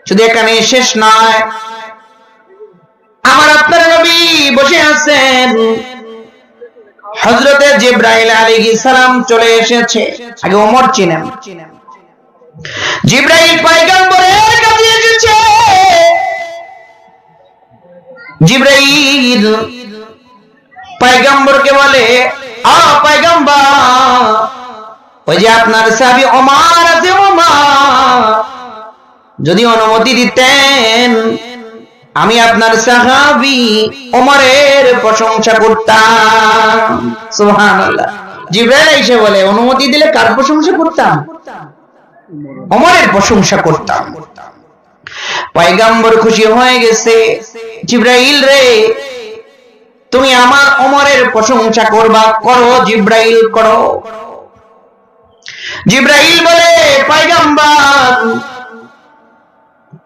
শুধু এখানে শেষ নয়, আমার আপনার নবী বসে আছেন, হযরতে জিবরাইল আলাইহিস সালাম চলে এসেছে। আগে ওমর চিনেন, জিবরাইল পয়গম্বরের কাছে এসেছে। জিবরাইল পয়গম্বরকে বলে, আ পয়গম্বর, ওই যে আপনার সাহাবী ওমর আছে, ওমর যদি অনুমতি দিতেন আমি আপনার সাহাবী ওমরের প্রশংসা করতাম। সুবহানাল্লাহ। জিবরাইল এসে বলে, অনুমতি দিলে কার প্রশংসা করতাম? ওমরের প্রশংসা করতাম। পয়গম্বর খুশি হয়ে গেছে, জিবরাইল রে, তুমি আমার ওমরের প্রশংসা করবা, করো জিবরাইল, করো। জিবরাইল বলে, পয়গম্বর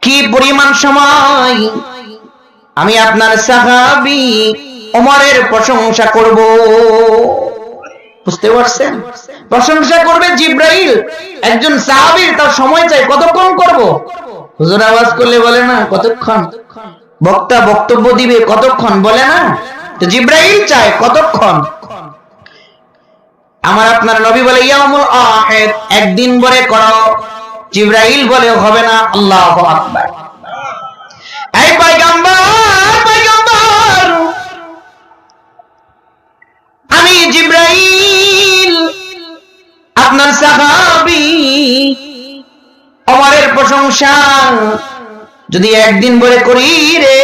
কি পরিমাণ সময় আমি আপনার সাহাবী ওমরের প্রশংসা করব? বুঝতে পারছেন? প্রশংসা করবে জিবরাইল, একজন সাহাবীর তার সময় চাই, কতক্ষণ করব? হুজুর আওয়াজ করলে বলে না কতক্ষণ, বক্তা বক্তব্য দিবে কতক্ষণ, বলে না, তো জিবরাইল চায় কতক্ষণ। আমার আপনার নবী বলে, ইয়াউমুল আখির, একদিন পরে করো। জিবরাইল বলে, হবে না। আল্লাহু আকবার। এই পয়গম্বর, পয়গম্বর, আমি জিবরাইল আপনার সাহাবী ওমরের প্রশংসা যদি একদিন পরে করি রে,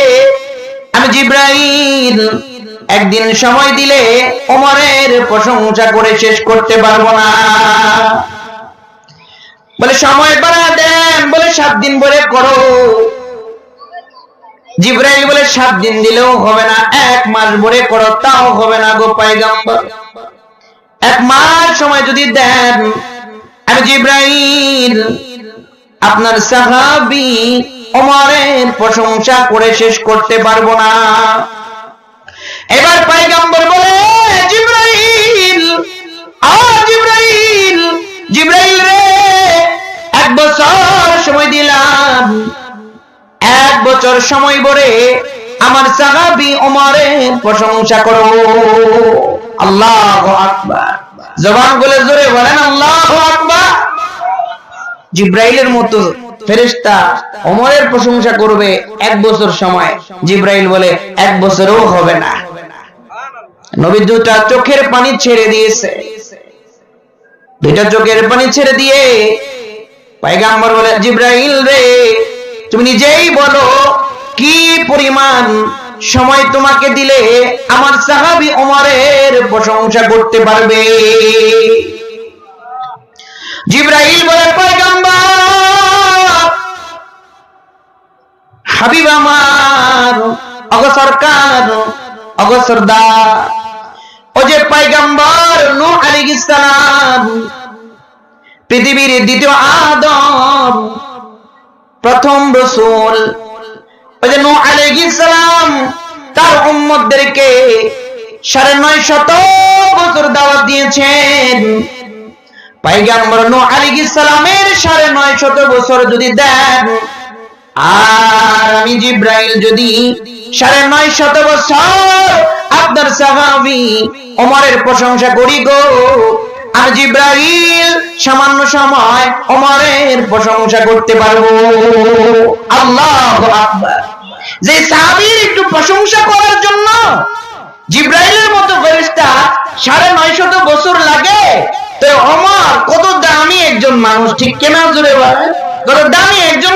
আমি জিবরাইল একদিন সময় দিলে ওমরের প্রশংসা করে শেষ করতে পারবো না। বলে সময় বাড়া দেন, বলে 7 দিন পরে করো। জিবরাইল বলে 7 দিন দিলেও হবে না, 1 মাস পরে করো, তাও হবে না গো পয়গম্বর। 1 মাস সময় যদি দেন, আমি জিবরাইল আপনার সাহাবী ওমরের প্রশংসা করে শেষ করতে পারবো না। এবার পয়গম্বর বলে, জিবরাইল, জিবরাইল, জিবরাইল রে, 1 বছর সময় দিলাম, 1 বছর সময় পরে আমার সাহাবী ওমরের প্রশংসা করো। আল্লাহু আকবার। জবান বলে জোরে বলেন আল্লাহু আকবার। জিবরাইলের মতো ফেরেশতা ওমরের প্রশংসা করবে 1 বছর সময়। জিবরাইল বলে 1 বছরও হবে না। নবী দুটা চোখের পানি ছেড়ে দিয়েছে, দুটা চোখের পানি ছেড়ে দিয়ে পয়গম্বর বলে, জিবরাইল রে, তুমি নিজেই বলো কি পরিমাণ সময় তোমাকে দিলে আমার সাহাবী ওমরের প্রশংসা করতে পারবে? জিবরাইল বলে, পয়গম্বর, হাবিব আমার, ওগো সরকার, ওগো সরদার, ও যে পয়গম্বর নূহ আলাইহিস সালাম, পৃথিবীর দ্বিতীয় আদম, প্রথম রাসূল, ওই যে নূহ আলাইহিস সালাম তার উম্মতদেরকে 950 বছর দাওয়াত দিয়েছেন। পয়গম্বর নূহ আলাইহিস সালামের 950 বছর যদি দেন, আর আমি জিবরাইল যদি 950 বছর আপনার সাহাবী ওমরের প্রশংসা করি গো, আর জিবরাইল সামান্য সময় ওমরের প্রশংসা করতে পারবো। আল্লাহু আকবার। যে সাহাবীর একটু প্রশংসা করার জন্য জিবরাইলের মতো ফেরেশতা 950 বছর লাগে, তো ওমর কত দামি একজন মানুষ, ঠিক কিনা জোরে বলেন? কত দামি একজন।